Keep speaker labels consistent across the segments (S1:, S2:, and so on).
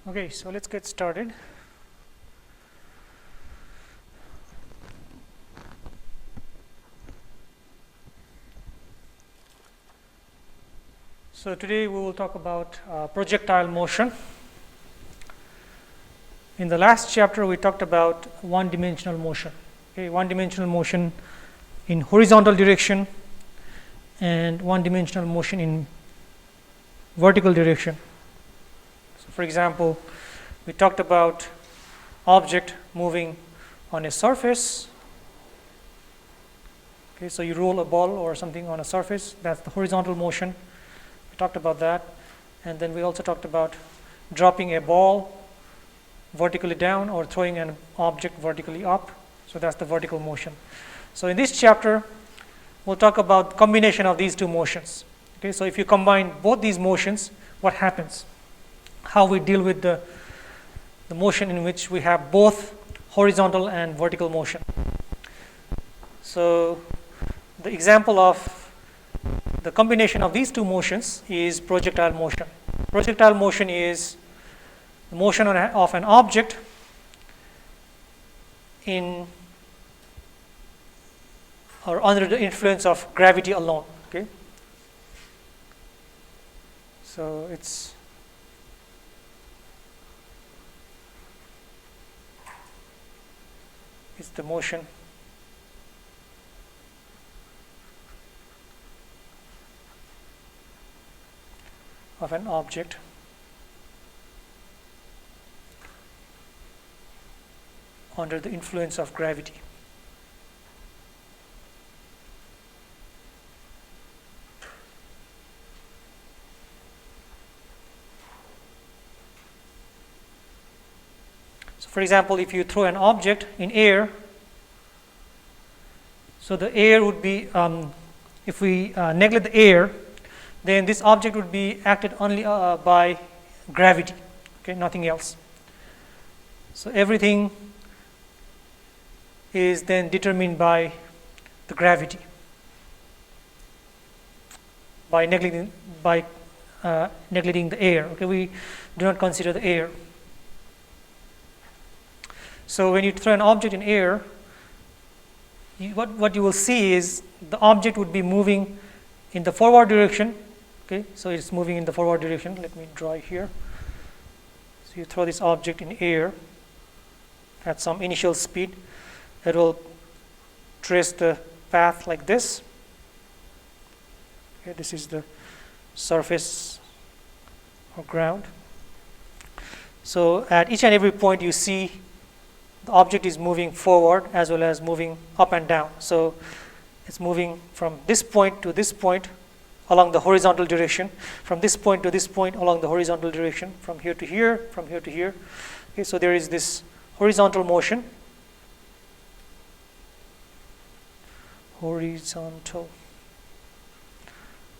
S1: Okay, so let's get started. So today we will talk about projectile motion. In the last chapter we talked about one-dimensional motion. Okay, one-dimensional motion in horizontal direction and one-dimensional motion in vertical direction. So for example, we talked about object moving on a surface. Okay, so you roll a ball or something on a surface, that's the horizontal motion. We talked about that. And then we also talked about dropping a ball vertically down or throwing an object vertically up. So that's the vertical motion. So in this chapter, we'll talk about combination of these two motions. Okay, so if you combine both these motions, what happens? How we deal with the motion in which we have both horizontal and vertical motion. So the example of the combination of these two motions is projectile motion. Projectile motion is the motion of an object in or under the influence of gravity alone. Okay, so it's the motion of an object under the influence of gravity. So for example, if you throw an object in air, so the air would be, if we neglect the air, then this object would be acted only by gravity, okay, nothing else. So everything is then determined by the gravity, by neglecting the air. Okay, we do not consider the air. So when you throw an object in air, what you will see is the object would be moving in the forward direction. Okay, so it's moving in the forward direction. Let me draw here. So you throw this object in air at some initial speed. It will trace the path like this. Okay, this is the surface or ground. So at each and every point you see the object is moving forward as well as moving up and down. So it's moving from this point to this point along the horizontal direction, from this point to this point along the horizontal direction, from here to here, from here to here. Okay, so there is this horizontal motion. Horizontal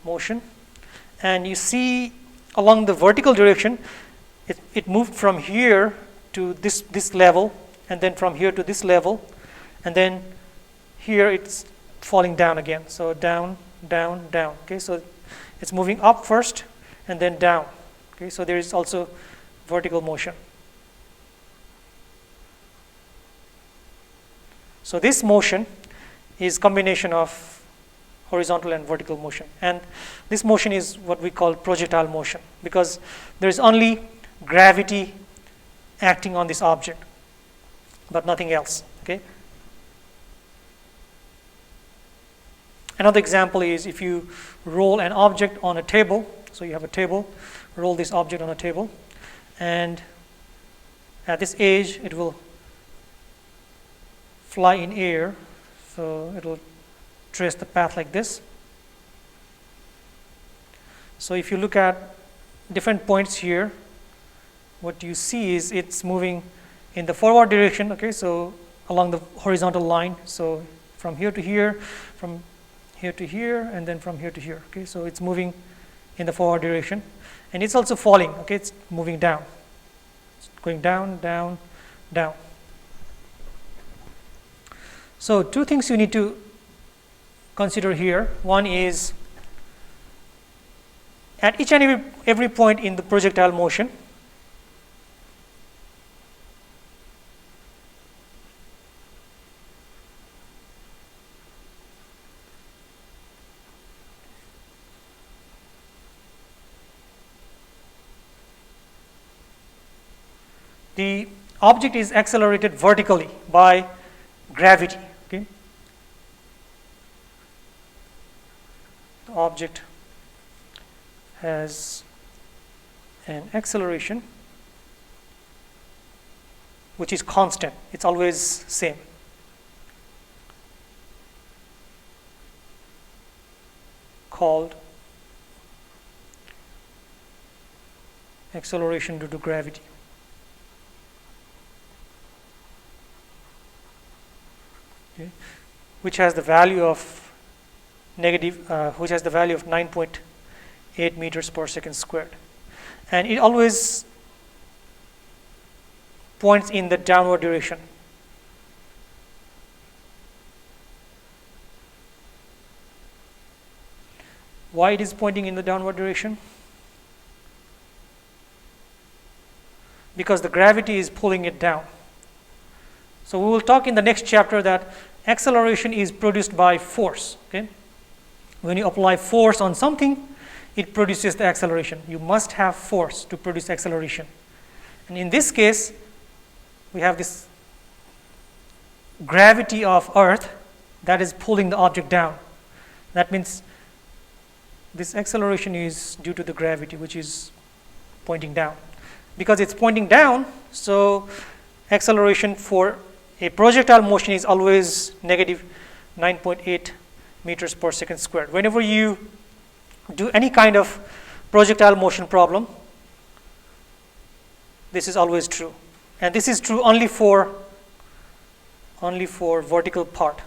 S1: motion. And you see along the vertical direction, it moved from here to this level, and then from here to this level, and then here it's falling down again. So down, down, down. Okay, so it's moving up first and then down. Okay, so there is also vertical motion. So this motion is combination of horizontal and vertical motion, and this motion is what we call projectile motion because there is only gravity acting on this object, but nothing else. Okay. Another example is if you roll an object on a table. So you have a table, roll this object on a table, and at this edge it will fly in air. So it will trace the path like this. So if you look at different points here, what you see is it's moving in the forward direction. Okay, so along the horizontal line. So from here to here, from here to here, and then from here to here. Okay, so it's moving in the forward direction, and it's also falling. Okay, it's moving down. It's going down, down, down. So two things you need to consider here. One is at each and every point in the projectile motion, the object is accelerated vertically by gravity. Okay? The object has an acceleration which is constant. It's always same. Called acceleration due to gravity. Okay. Which has the value of which has the value of 9.8 meters per second squared. And it always points in the downward direction. Why it is pointing in the downward direction? Because the gravity is pulling it down. So we will talk in the next chapter that acceleration is produced by force. Okay? When you apply force on something, it produces the acceleration. You must have force to produce acceleration. And in this case, we have this gravity of Earth that is pulling the object down. That means this acceleration is due to the gravity, which is pointing down. Because it's pointing down, so acceleration for a projectile motion is always negative 9.8 meters per second squared. Whenever you do any kind of projectile motion problem, this is always true. And this is true only for vertical part.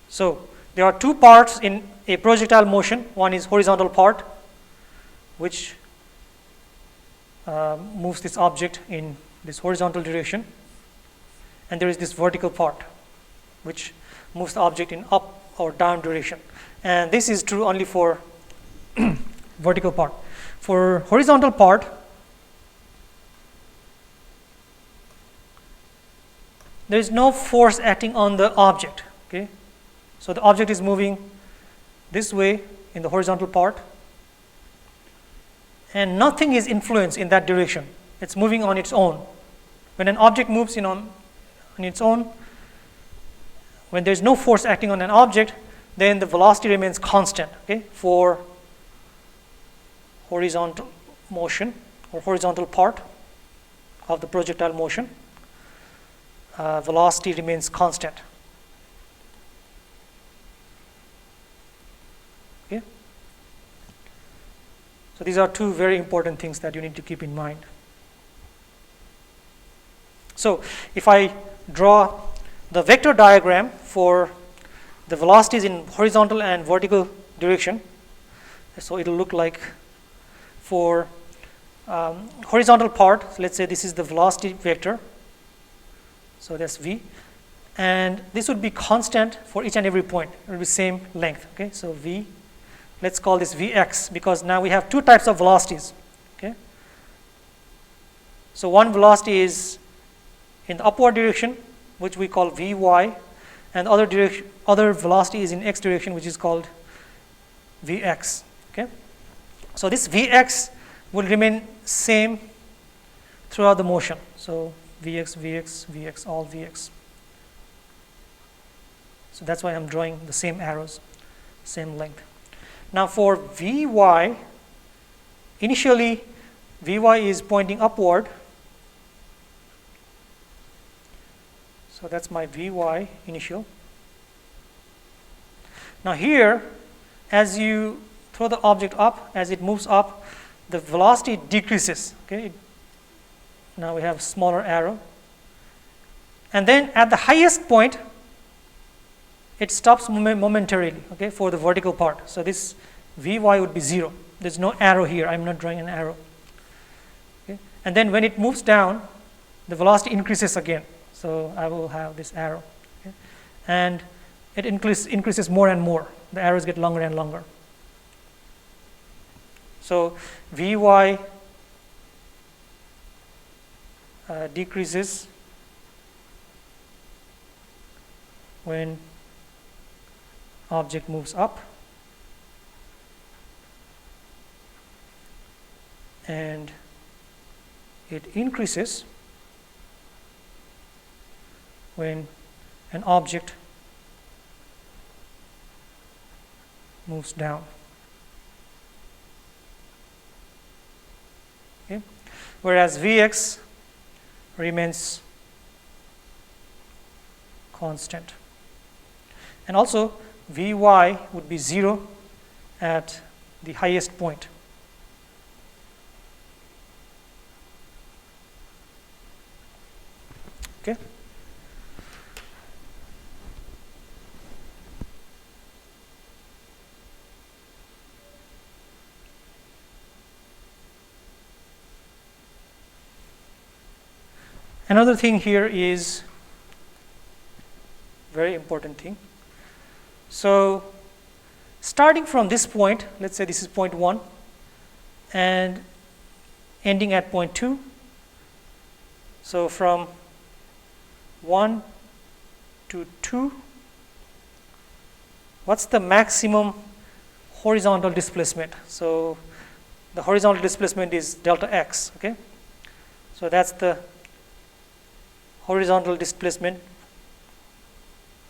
S1: So there are two parts in a projectile motion. One is horizontal part, which moves this object in this horizontal direction. And there is this vertical part, which moves the object in up or down direction. And this is true only for vertical part. For horizontal part, there is no force acting on the object. Okay? So the object is moving this way in the horizontal part, and nothing is influenced in that direction. It's moving on its own. When an object moves on its own, when there's no force acting on an object, then the velocity remains constant. Okay? For horizontal motion or horizontal part of the projectile motion, velocity remains constant. Okay? So these are two very important things that you need to keep in mind. So if I draw the vector diagram for the velocities in horizontal and vertical direction, so it will look like for horizontal part, let's say this is the velocity vector, so that's v, and this would be constant for each and every point. It will be same length. Okay, so v, let's call this vx, because now we have two types of velocities. Okay, so one velocity is in the upward direction, which we call vy, and the other velocity is in x direction, which is called vx. Okay, so this vx will remain same throughout the motion. So vx, vx, vx, all vx. So that's why I'm drawing the same arrows, same length. Now for vy, initially vy is pointing upward. So that's my vy initial. Now here, as you throw the object up, as it moves up, the velocity decreases. Okay, now we have smaller arrow. And then at the highest point, it stops momentarily, okay, for the vertical part. So this vy would be 0. There's no arrow here. I'm not drawing an arrow. Okay? And then when it moves down, the velocity increases again. So I will have this arrow. Okay? And it increases more and more. The arrows get longer and longer. So vy decreases when object moves up, and it increases when an object moves down. Okay. Whereas Vx remains constant. And also Vy would be 0 at the highest point. Okay. Another thing here is very important thing. So starting from this point, let's say this is point 1 and ending at point 2. So from 1 to 2, what's the maximum horizontal displacement? So the horizontal displacement is delta x, okay? So that's the horizontal displacement,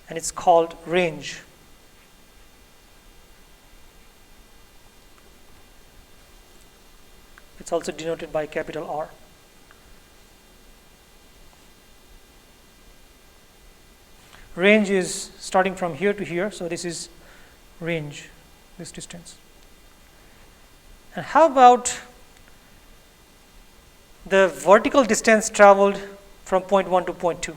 S1: and it's called range. It's also denoted by capital R. Range is starting from here to here, so this is range, this distance. And how about the vertical distance traveled from point 1 to point 2?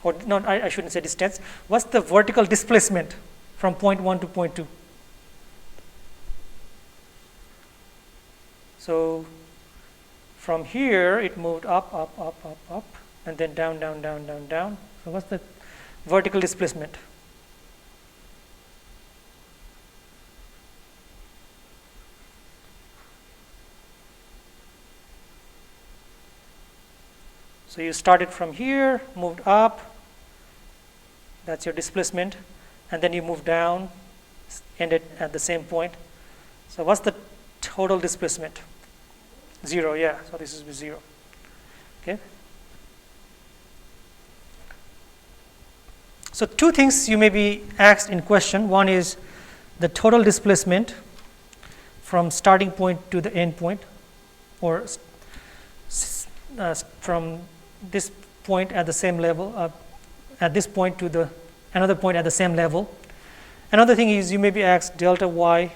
S1: Or no, I shouldn't say distance. What's the vertical displacement from point 1 to point 2? So from here it moved up, up, up, up, up, and then down, down, down, down, down. So what's the vertical displacement? So you started from here, moved up, that's your displacement, and then you move down, ended at the same point. So what's the total displacement? 0, yeah, so this is 0. Okay. So two things you may be asked in question. One is the total displacement from starting point to the end point, or from this point at the same level, at this point to the another point at the same level. Another thing is you may be asked delta y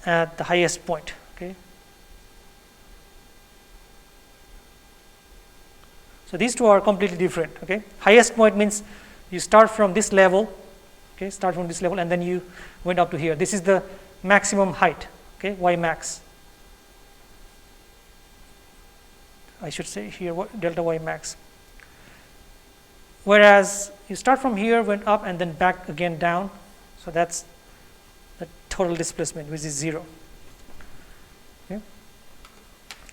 S1: at the highest point. Okay. So these two are completely different. Okay. Highest point means you start from this level. Okay. Start from this level and then you went up to here. This is the maximum height. Okay. Y max. I should say here delta y max. Whereas you start from here, went up, and then back again down. So that's the total displacement, which is 0. Okay.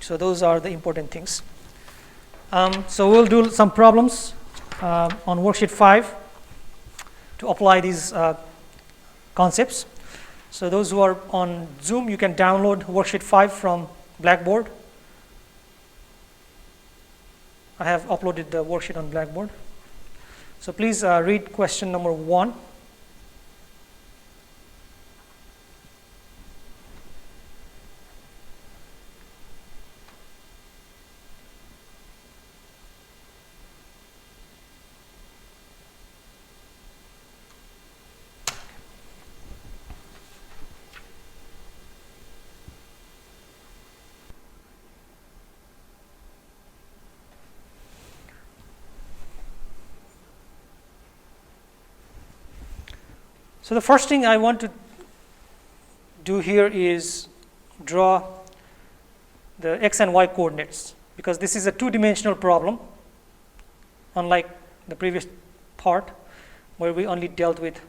S1: So those are the important things. So we'll do some problems on worksheet 5 to apply these concepts. So those who are on Zoom, you can download worksheet 5 from Blackboard. I have uploaded the worksheet on Blackboard. So please read question number 1. So the first thing I want to do here is draw the x and y coordinates, because this is a two-dimensional problem, unlike the previous part where we only dealt with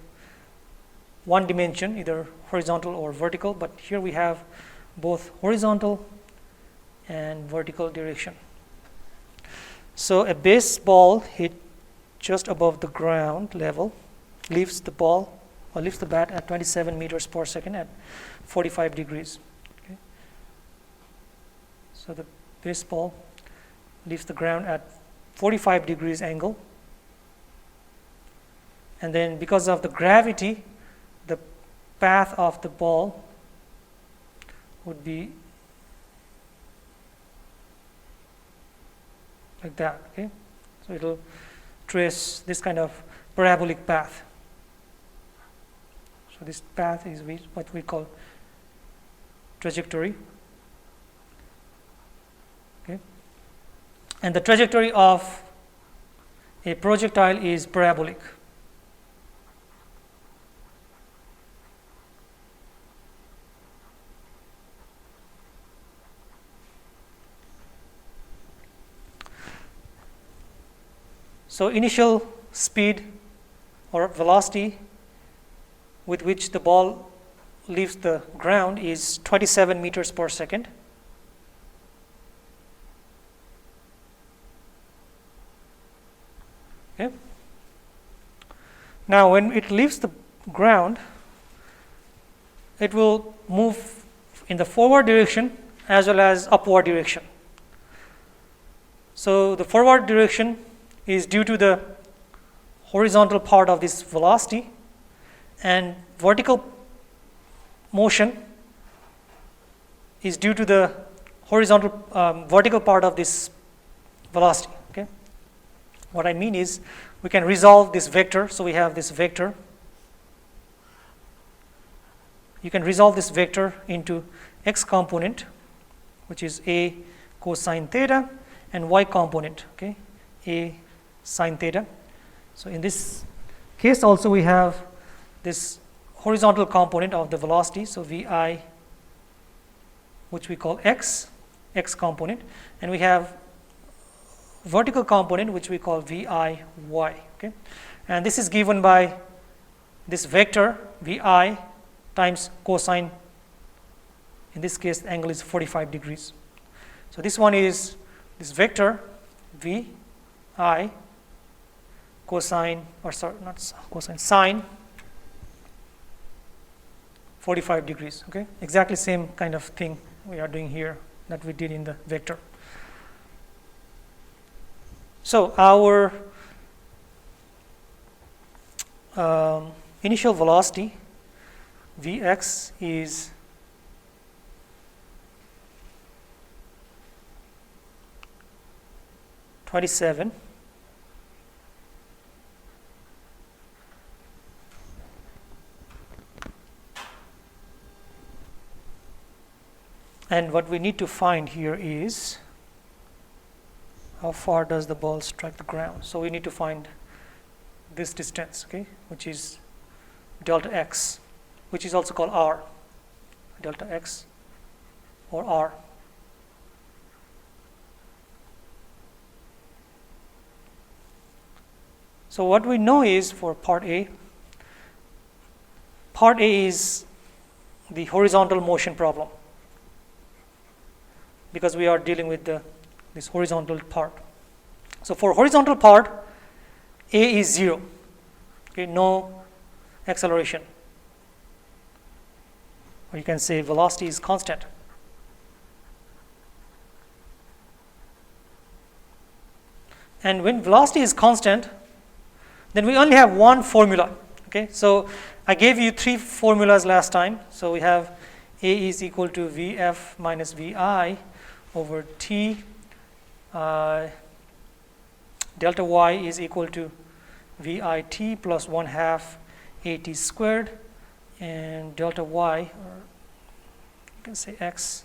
S1: one dimension, either horizontal or vertical, but here we have both horizontal and vertical direction. So a baseball hit just above the ground level leaves the bat at 27 meters per second at 45 degrees. So the baseball leaves the ground at 45 degrees angle. And then because of the gravity, the path of the ball would be like that, okay? So it will trace this kind of parabolic path. So this path is what we call trajectory. Okay? And the trajectory of a projectile is parabolic. So initial speed or velocity with which the ball leaves the ground is 27 meters per second. Okay. Now when it leaves the ground, it will move in the forward direction as well as upward direction. So the forward direction is due to the horizontal part of this velocity, and vertical motion is due to the horizontal vertical part of this velocity. Okay. What I mean is we can resolve this vector. So we have this vector. You can resolve this vector into x component, which is a cosine theta, and y component, okay, a sine theta. So in this case also we have this horizontal component of the velocity, so vi, which we call x component, and we have vertical component which we call vi y, okay, and this is given by this vector vi times cosine. In this case the angle is 45 degrees. So this one is this vector vi cosine, or sorry, not cosine, sine 45 degrees. Okay, exactly same kind of thing we are doing here that we did in the vector. So our initial velocity Vx is (27). And what we need to find here is how far does the ball strike the ground. So we need to find this distance, okay, which is delta x, which is also called r, delta x or r. So what we know is for part A is the horizontal motion problem, because we are dealing with this horizontal part. So for horizontal part, A is 0, okay, no acceleration, or you can say velocity is constant. And when velocity is constant, then we only have one formula. Okay, so I gave you three formulas last time. So we have A is equal to Vf minus Vi over T. Delta Y is equal to Vit plus 1/2 At squared, and delta Y, or you can say X.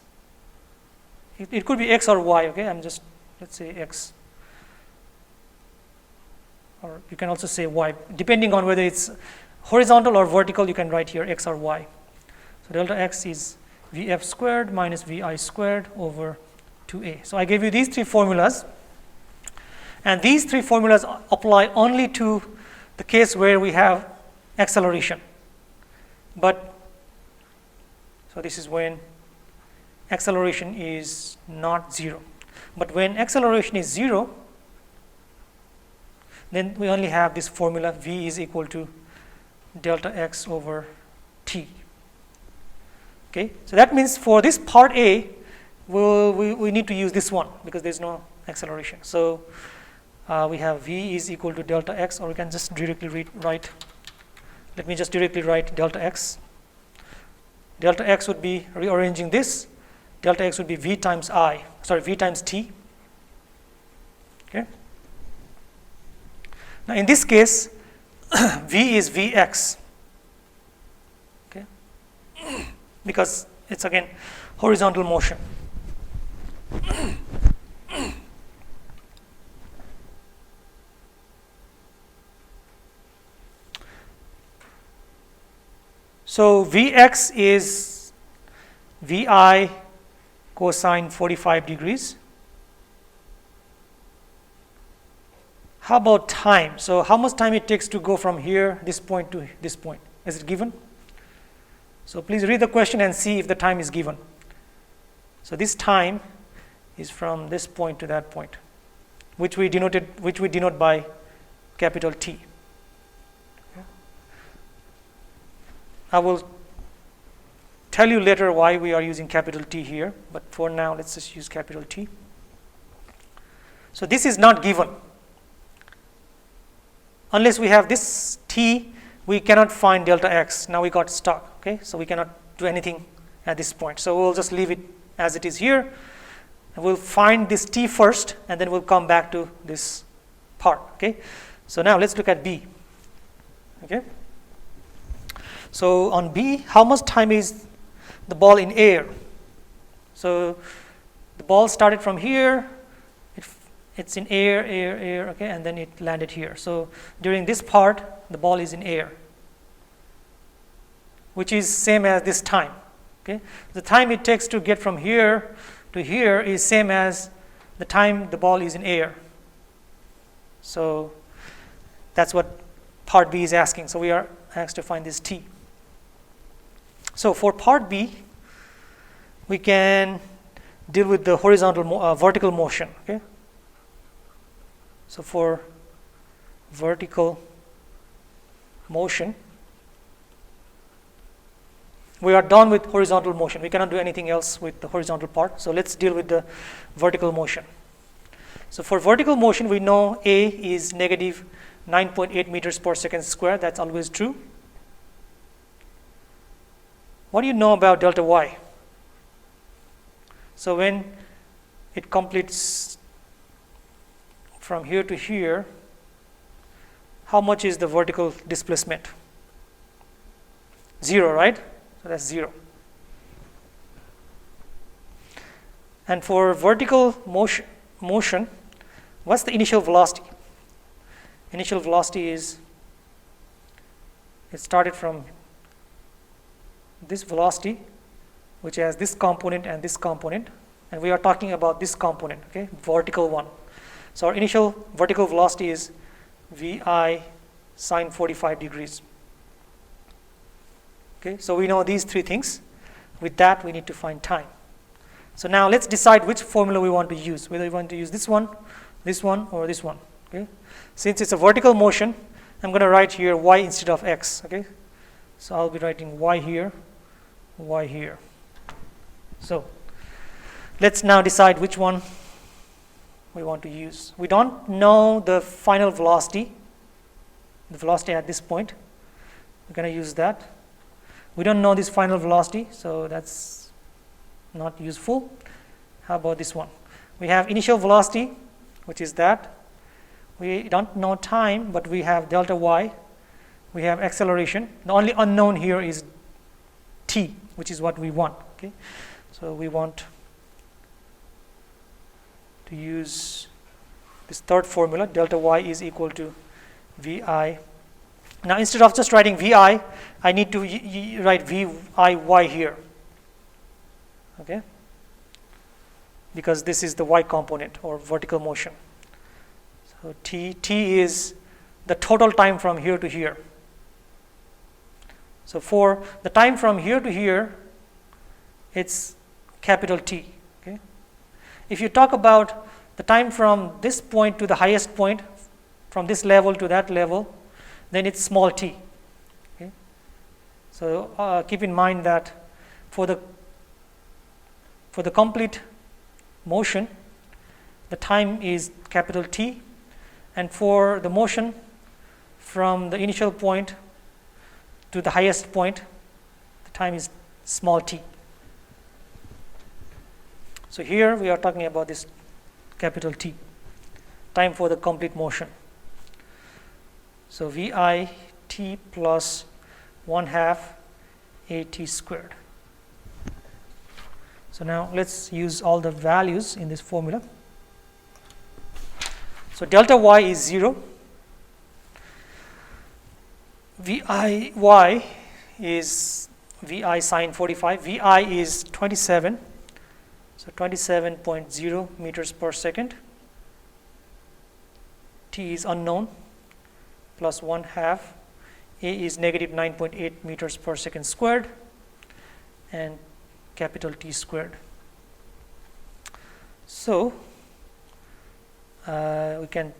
S1: It could be X or Y. Okay, let's say X. Or you can also say y, depending on whether it's horizontal or vertical. You can write here x or y. So delta x is Vf squared minus Vi squared over 2a. So I gave you these three formulas, and these three formulas apply only to the case where we have acceleration. But so this is when acceleration is not 0. But when acceleration is 0, then we only have this formula V is equal to delta x over T. Okay, so that means for this part A, we need to use this one because there's no acceleration. So we have v is equal to delta x, or we can just directly write. Let me just directly write delta x. Delta x would be, rearranging this, delta x would be v times t. Okay. Now in this case, v is vx. Okay. Because it's again horizontal motion. So Vx is Vi cosine 45 degrees. How about time? So how much time it takes to go from here, this point to this point? Is it given? So please read the question and see if the time is given. So this time is from this point to that point, which we denote by capital T. Okay. I will tell you later why we are using capital T here, but for now let's just use capital T. So this is not given. Unless we have this T, we cannot find delta x. Now we got stuck. Okay, so we cannot do anything at this point. So we'll just leave it as it is here. And we'll find this T first, and then we'll come back to this part. Okay, so now let's look at B. Okay, so on B, how much time is the ball in air? So the ball started from here. It's in air, okay, and then it landed here. So during this part, the ball is in air, which is same as this time. Okay, the time it takes to get from here to here is same as the time the ball is in air. So that's what part B is asking. So we are asked to find this T. So for part B, we can deal with the vertical motion. Okay. So for vertical motion, we are done with horizontal motion. We cannot do anything else with the horizontal part. So let's deal with the vertical motion. So for vertical motion, we know A is negative 9.8 meters per second squared. That's always true. What do you know about delta y? So when it completes from here to here, how much is the vertical displacement? 0, right? So that's 0. And for vertical motion, what's the initial velocity? Initial velocity is, it started from this velocity, which has this component and this component, and we are talking about this component, okay, vertical one. So our initial vertical velocity is Vi sine 45 degrees. Okay, so we know these three things. With that, we need to find time. So now let's decide which formula we want to use, whether we want to use this one, or this one. Okay, since it's a vertical motion, I'm going to write here y instead of x. Okay, so I'll be writing y here, y here. So let's now decide which one we want to use. We don't know the final velocity, the velocity at this point. We're going to use that. We don't know this final velocity, so that's not useful. How about this one? We have initial velocity, which is that. We don't know time, but we have delta y. We have acceleration. The only unknown here is t, which is what we want. Okay, so we want to use this third formula, delta y is equal to Vi. Now instead of just writing Vi, I need to write Viy here. Okay, because this is the y component or vertical motion. So t is the total time from here to here. So for the time from here to here, it's capital T. Okay, if you talk about the time from this point to the highest point, from this level to that level, then it's small t. Okay, so keep in mind that for the complete motion, the time is capital T, and for the motion from the initial point to the highest point, the time is small t. So here we are talking about this capital T, time for the complete motion. So VI t plus 1/2 AT squared. So now let's use all the values in this formula. So delta y is 0. VI y is VI sine 45. VI is 27. So 27.0 meters per second. T is unknown, plus 1/2. A is negative 9.8 meters per second squared, and capital T squared. So we can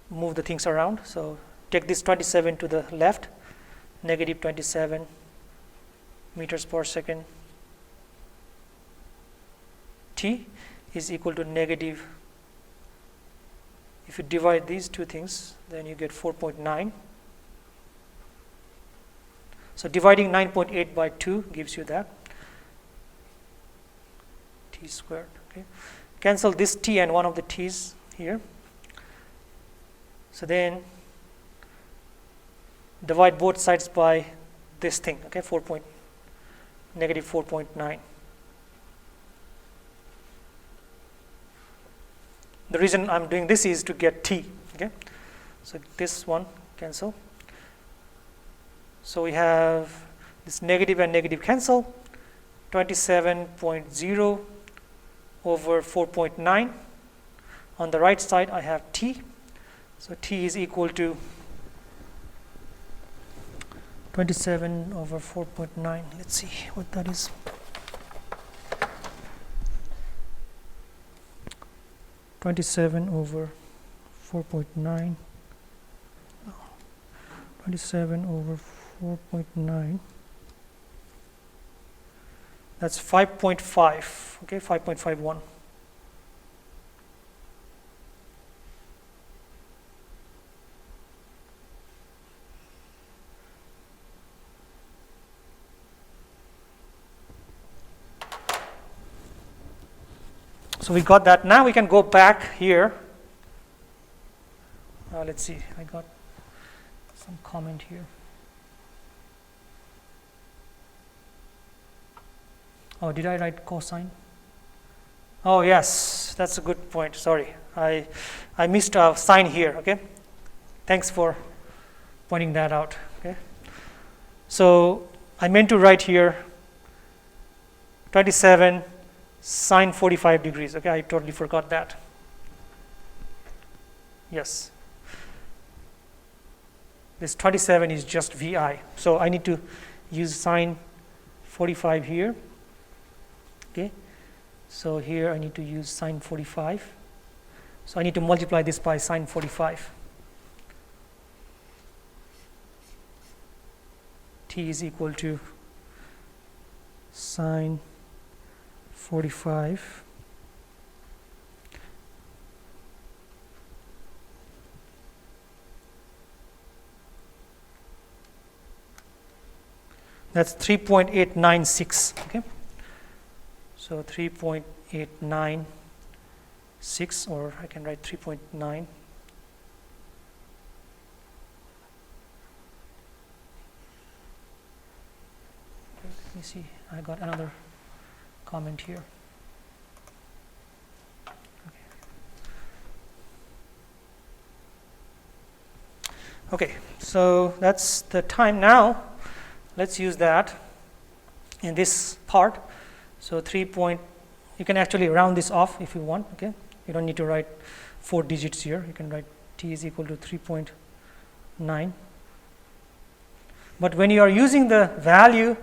S1: move the things around. So take this 27 to the left, negative 27 meters per second T is equal to negative. If you divide these two things, then you get 4.9. So dividing 9.8 by 2 gives you that T squared. Okay, cancel this T and one of the T's here. So then divide both sides by this thing. Okay, negative 4.9. The reason I'm doing this is to get T. Okay, so this one cancel. So we have this negative and negative cancel. 27.0 over 4.9. On the right side I have T. So T is equal to 27 over 4.9. Let's see what that is. 27 over 4.9. 27 over 4.9. That's 5.5. Okay, 5.51. So we got that. Now we can go back here. Let's see. I got some comment here. Oh, did I write cosine? Oh yes, that's a good point. Sorry, I missed a sign here. Okay, thanks for pointing that out. Okay, so I meant to write here 27 sine 45 degrees. Okay, I totally forgot that. Yes, this 27 is just VI. So I need to use sine 45 here. Okay, so here I need to use sine 45. So I need to multiply this by sine 45. T is equal to sine 45 that's 3.896. Okay, so 3.896, or I can write 3.9. Let me see, I got another comment here. Okay, so that's the time. Now let's use that in this part. So you can actually round this off if you want. Okay, you don't need to write 4 digits here. You can write T is equal to 3.9. But when you are using the value,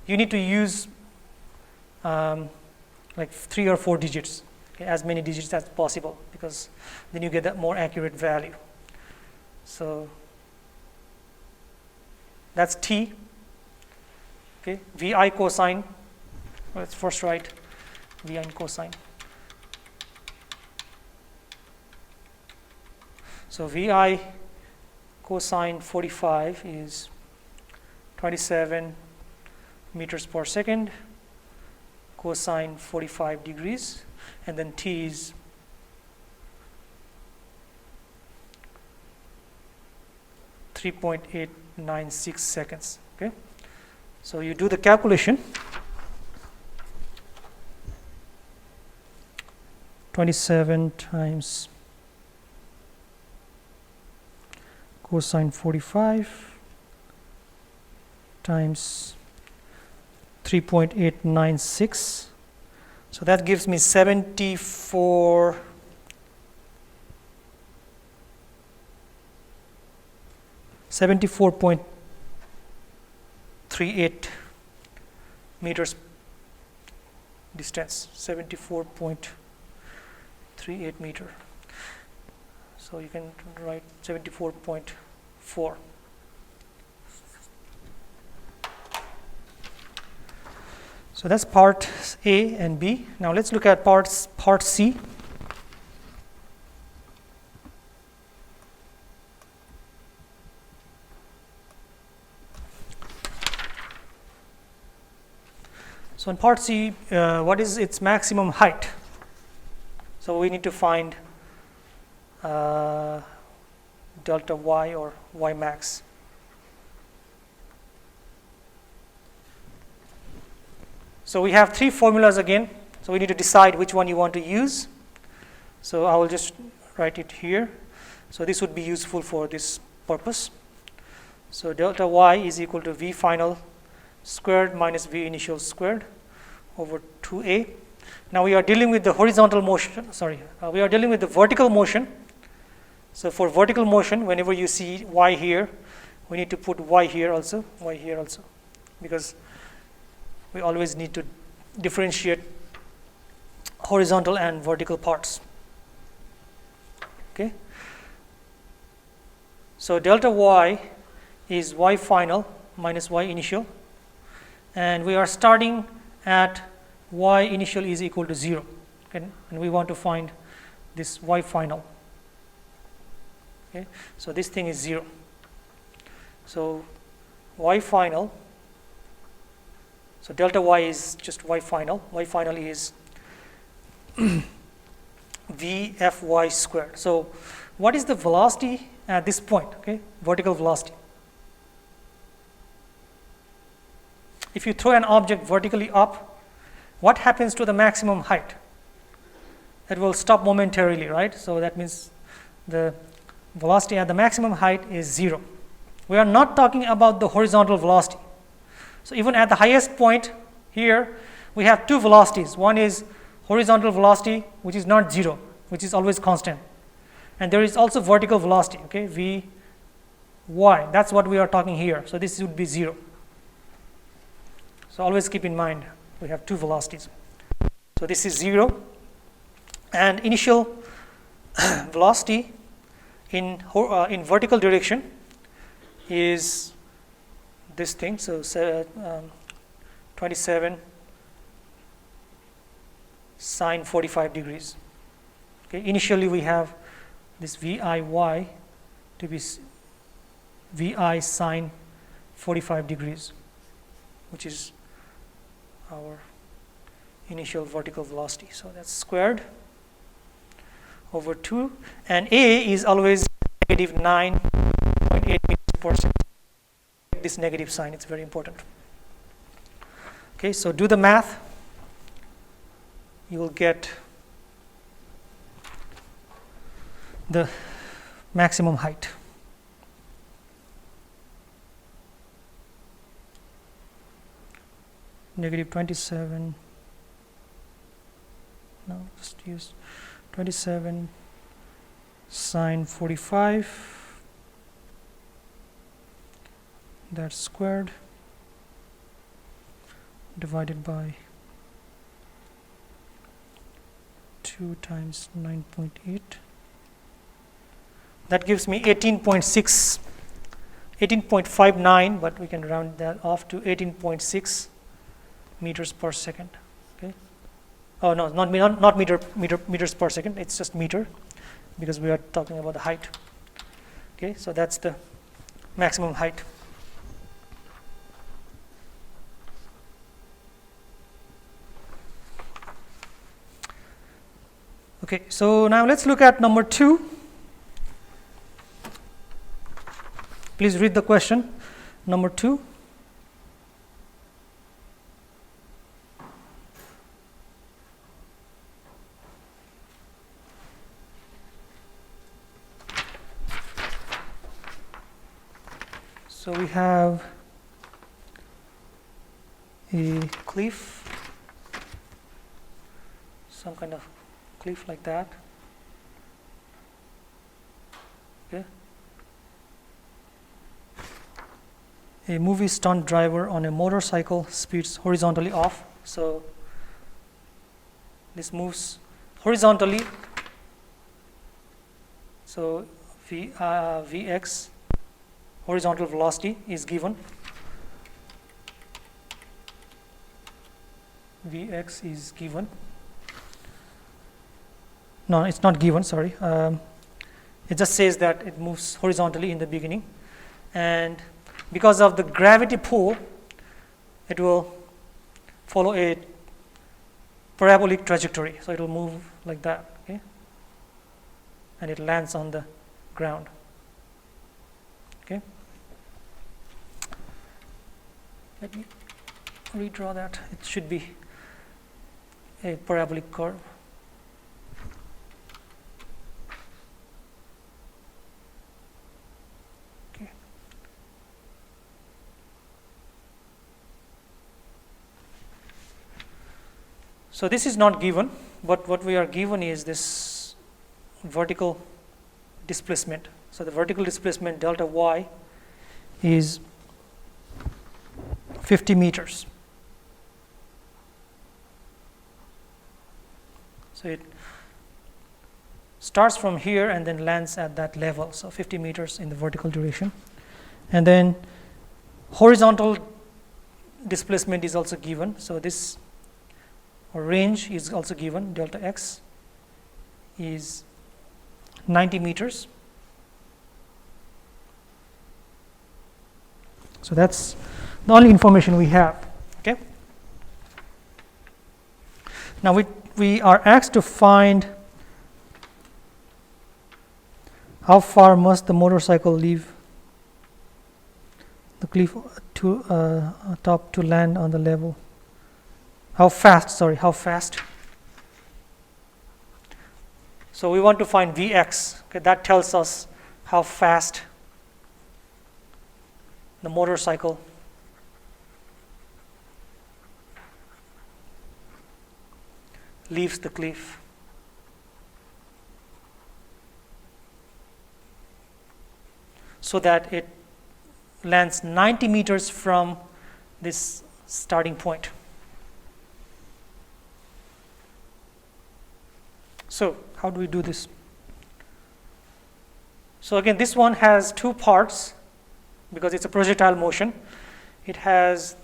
S1: you need to use like 3 or 4 digits, okay, as many digits as possible, because then you get that more accurate value. So that's T. Okay, VI cosine. Let's first write VI cosine. So VI cosine 45 is 27 meters per second cosine 45 degrees, and then T is 3.896 seconds. Okay, so you do the calculation. 27 times cosine 45 times 3.896, so that gives me 74.38 meters distance, 74.38 meter. So you can write 74.4. So that's part A and B. Now let's look at part C. So in part C, what is its maximum height? So we need to find delta y or y max. So we have three formulas again. So we need to decide which one you want to use. So I will just write it here. So this would be useful for this purpose. So delta y is equal to v final squared minus v initial squared over 2a. Now we are dealing with the horizontal motion, we are dealing with the vertical motion. So for vertical motion, whenever you see y here, we need to put y here also, because we always need to differentiate horizontal and vertical parts. Okay. So delta y is y final minus y initial, and we are starting at y initial is equal to 0, okay? And we want to find this y final. Okay, so this thing is 0. So y final, so delta y is just y final. Y final is vfy squared. So what is the velocity at this point? Okay, vertical velocity. If you throw an object vertically up, what happens to the maximum height? It will stop momentarily, right? So that means the velocity at the maximum height is 0. We are not talking about the horizontal velocity. So even at the highest point here, we have two velocities. One is horizontal velocity, which is not 0, which is always constant. And there is also vertical velocity, okay, vy. That's what we are talking here. So this would be 0. So always keep in mind, we have two velocities. So this is 0. And initial velocity in vertical direction is this thing. So 27 sine 45 degrees. Okay, initially we have this VIY to be VI sine 45 degrees, which is our initial vertical velocity. So that's squared over 2, and A is always negative 9.8 meters per second. This negative sign, it's very important. Okay, so do the math. You will get the maximum height. Negative 27. No, just use 27 sine 45. That's squared divided by 2 times 9.8. That gives me 18.59, but we can round that off to 18.6 meters per second. Okay. Oh no, not meters per second. It's just meter, because we are talking about the height. Okay, so that's the maximum height. Okay, so now let's look at number 2. Please read the question. Number 2. So we have a cliff, some kind of cliff like that. Okay. A movie stunt driver on a motorcycle speeds horizontally off. So this moves horizontally. So Vx, horizontal velocity, is given. Vx is given. No, it's not given, sorry. It just says that it moves horizontally in the beginning. And because of the gravity pull, it will follow a parabolic trajectory. So it will move like that, okay? And it lands on the ground. Okay? Let me redraw that. It should be a parabolic curve. Okay. So this is not given, but what we are given is this vertical displacement. So the vertical displacement delta y is 50 meters. So it starts from here and then lands at that level, so 50 meters in the vertical direction. And then horizontal displacement is also given. So this range is also given. Delta x is 90 meters. So that's the only information we have. Okay. Now we are asked to find how far must the motorcycle leave the cliff to top to land on the level. How fast? So we want to find Vx. Okay, that tells us how fast the motorcycle leaves the cliff. So that it lands 90 meters from this starting point. So how do we do this? So again, this one has two parts because it's a projectile motion. It has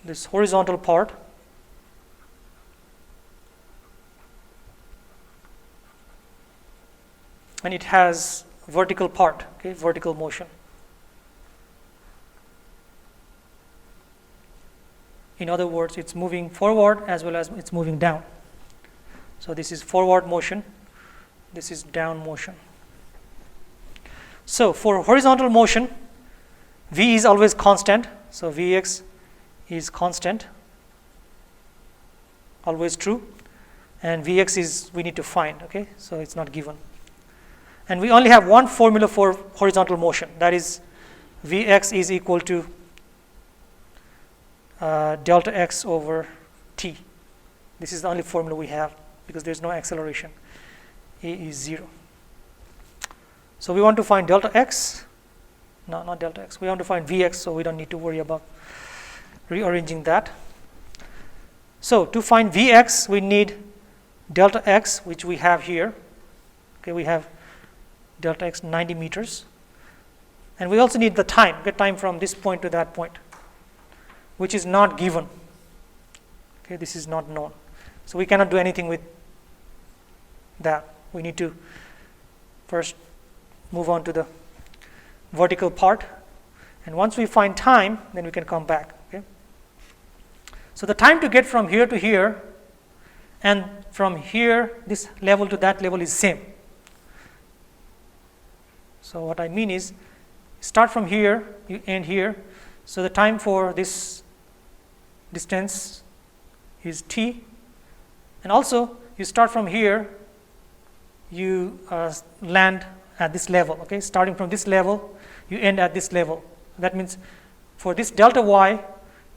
S1: this horizontal part and it has vertical part, okay, vertical motion. In other words, it's moving forward as well as it's moving down. So this is forward motion, this is down motion. So for horizontal motion, V is always constant, so Vx is constant, always true, and Vx is we need to find, okay, so it's not given. And we only have one formula for horizontal motion, that is Vx is equal to delta x over t. This is the only formula we have because there's no acceleration. A is 0. So we want to find delta x, no, not delta x, we want to find Vx, so we don't need to worry about rearranging that. So to find Vx, we need delta x, which we have here. Okay, we have delta x 90 meters. And we also need the time, get time from this point to that point, which is not given. Okay, this is not known. So we cannot do anything with that. We need to first move on to the vertical part, and once we find time, then we can come back. Okay? So the time to get from here to here and from here, this level to that level is same. So what I mean is, start from here, you end here. So the time for this distance is t, and also you start from here, you land at this level. Okay, starting from this level, you end at this level. That means for this delta y,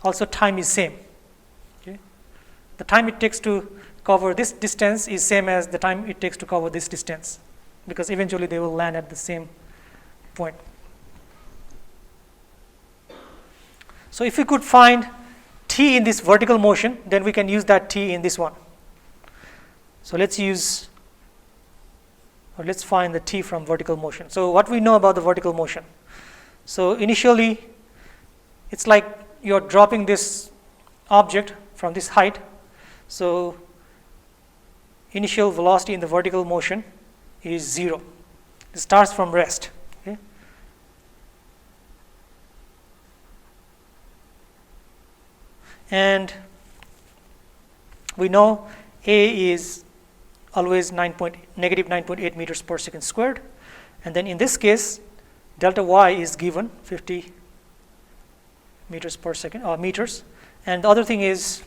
S1: also time is same. Okay, the time it takes to cover this distance is same as the time it takes to cover this distance, because eventually they will land at the same point. So if we could find t in this vertical motion, then we can use that t in this one. So let's find the t from vertical motion. So what we know about the vertical motion? So initially, it's like you're dropping this object from this height. So initial velocity in the vertical motion is 0. It starts from rest. Okay? And we know A is always negative 9.8 meters per second squared. And then in this case, delta y is given 50 meters per second, or meters. And the other thing is,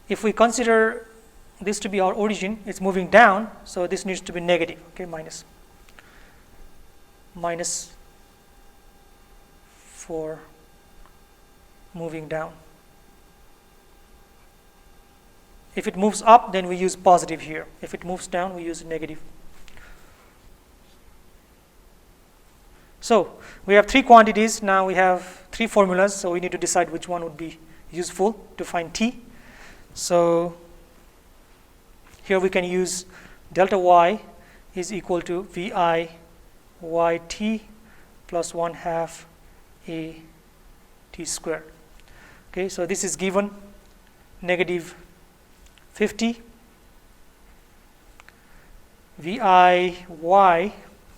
S1: if we consider this to be our origin, it's moving down, so this needs to be negative, okay, minus for moving down. If it moves up, then we use positive here. If it moves down, we use negative. So we have three quantities. Now we have three formulas, so we need to decide which one would be useful to find t. So here we can use delta y is equal to vi yt plus 1/2 a t squared. Okay, so this is given negative 50. VIY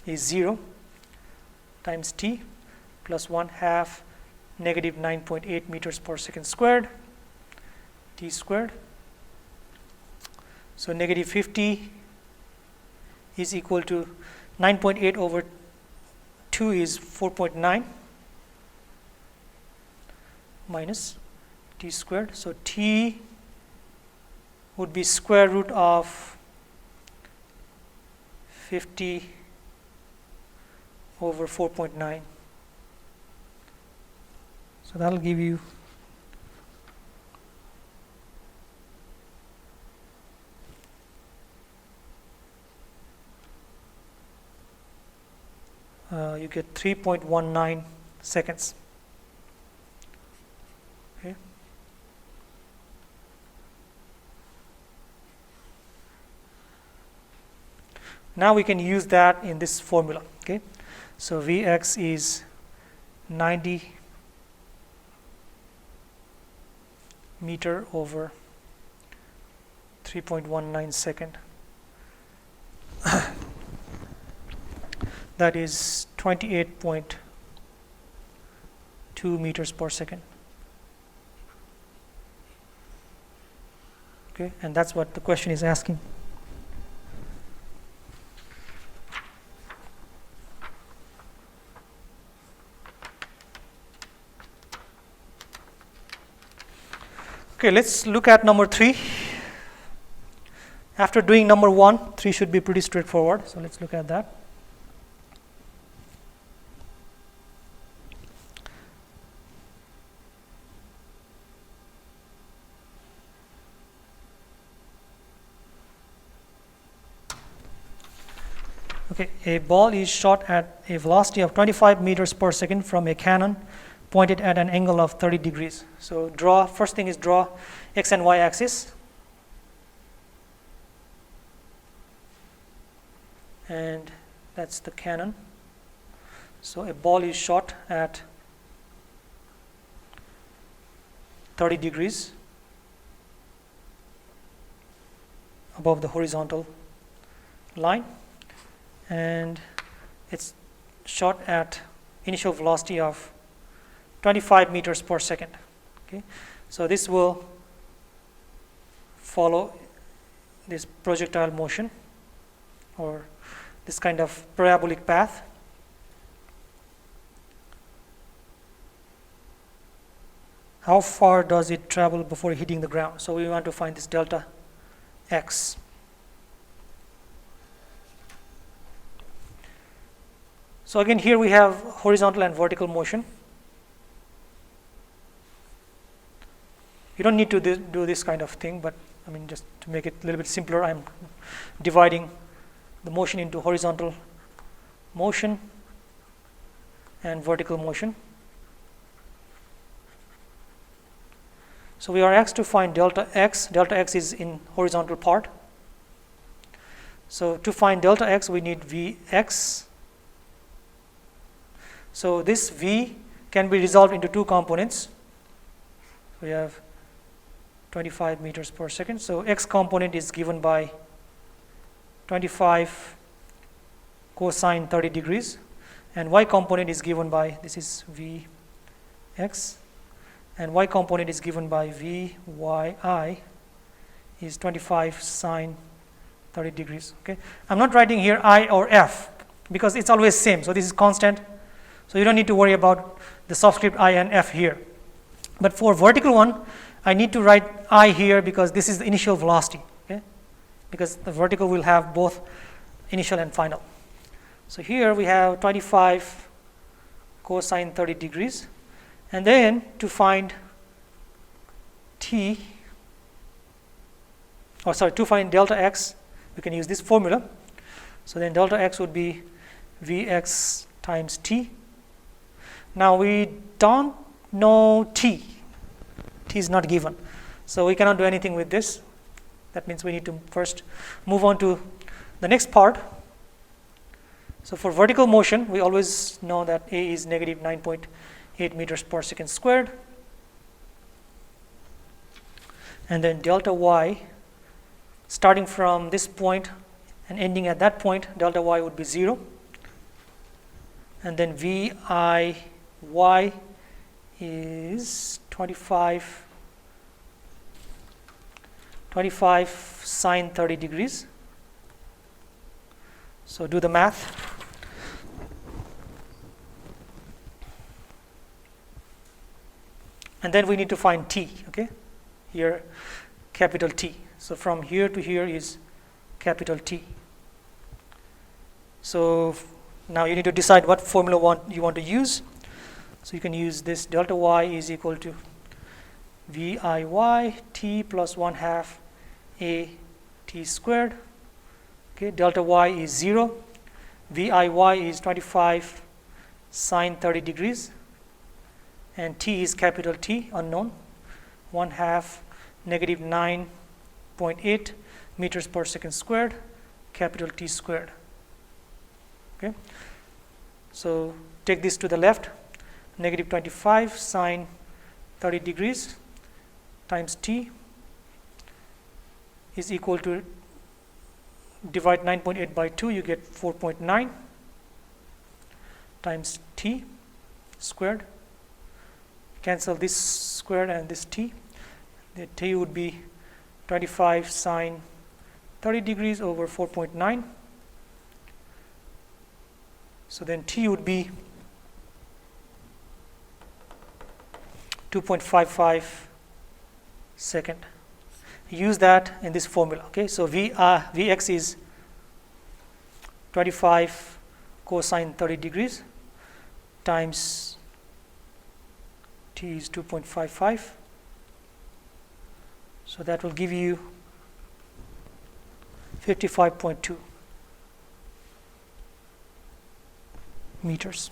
S1: is 0 times t plus 1/2 negative 9.8 meters per second squared t squared. So negative 50 is equal to 9.8 over 2 is 4.9 minus t squared. So t would be square root of 50 over 4.9. So that will give you you get 3.19 seconds. Okay. Now we can use that in this formula. Okay, so Vx is 90 meter over 3.19 second. That is 28.2 meters per second. Okay, and that's what the question is asking. Okay, let's look at number 3. After doing number 1, 3 should be pretty straightforward. So let's look at that. Okay, a ball is shot at a velocity of 25 meters per second from a cannon pointed at an angle of 30 degrees. So first thing is draw x and y axis. And that's the cannon. So a ball is shot at 30 degrees above the horizontal line, and it's shot at initial velocity of 25 meters per second. Okay, so this will follow this projectile motion or this kind of parabolic path. How far does it travel before hitting the ground? So we want to find this delta x. So again, here we have horizontal and vertical motion. You don't need to do this kind of thing, but I mean, just to make it a little bit simpler, I'm dividing the motion into horizontal motion and vertical motion. So we are asked to find delta x. Delta x is in horizontal part. So to find delta x, we need Vx. So this V can be resolved into two components. We have 25 meters per second. So x component is given by 25 cosine 30 degrees, and y component is given by, this is Vx, and y component is given by Vyi is 25 sine 30 degrees. Okay, I'm not writing here I or F because it's always same. So this is constant. So you don't need to worry about the subscript I and F here. But for vertical one, I need to write I here because this is the initial velocity. Okay, because the vertical will have both initial and final. So here we have 25 cosine 30 degrees. And then to find to find delta x, we can use this formula. So then delta x would be Vx times t. Now we don't know t. T is not given. So we cannot do anything with this. That means we need to first move on to the next part. So for vertical motion, we always know that A is negative 9.8 meters per second squared. And then delta y, starting from this point and ending at that point, delta y would be 0. And then Viy is 25 sine 30 degrees. So do the math. And then we need to find t, okay? Here, capital T. So from here to here is capital T. So now you need to decide what formula you want to use. So you can use this delta y is equal to Viy t plus 1/2 a t squared. Okay, delta y is 0. Viy is 25 sine 30 degrees. And t is capital T, unknown, 1/2 negative 9.8 meters per second squared, capital T squared. Okay, so take this to the left, negative 25 sine 30 degrees times t is equal to, divide 9.8 by 2, you get 4.9 times t squared. Cancel this squared and this t. The t would be 25 sine 30 degrees over 4.9. So then t would be 2.55 second. Use that in this formula. Okay, so Vx is 25 cosine 30 degrees times t is 2.55. So that will give you 55.2 meters.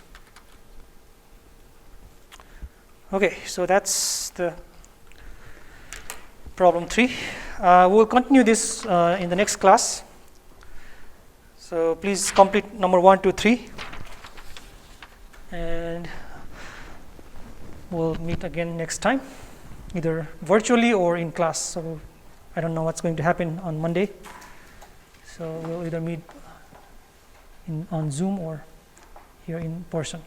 S1: Okay, so that's the problem 3. We'll continue this in the next class. So please complete number 1, 2, 3. And we'll meet again next time. either virtually or in class. So I don't know what's going to happen on Monday. So we'll either meet on Zoom or here in person.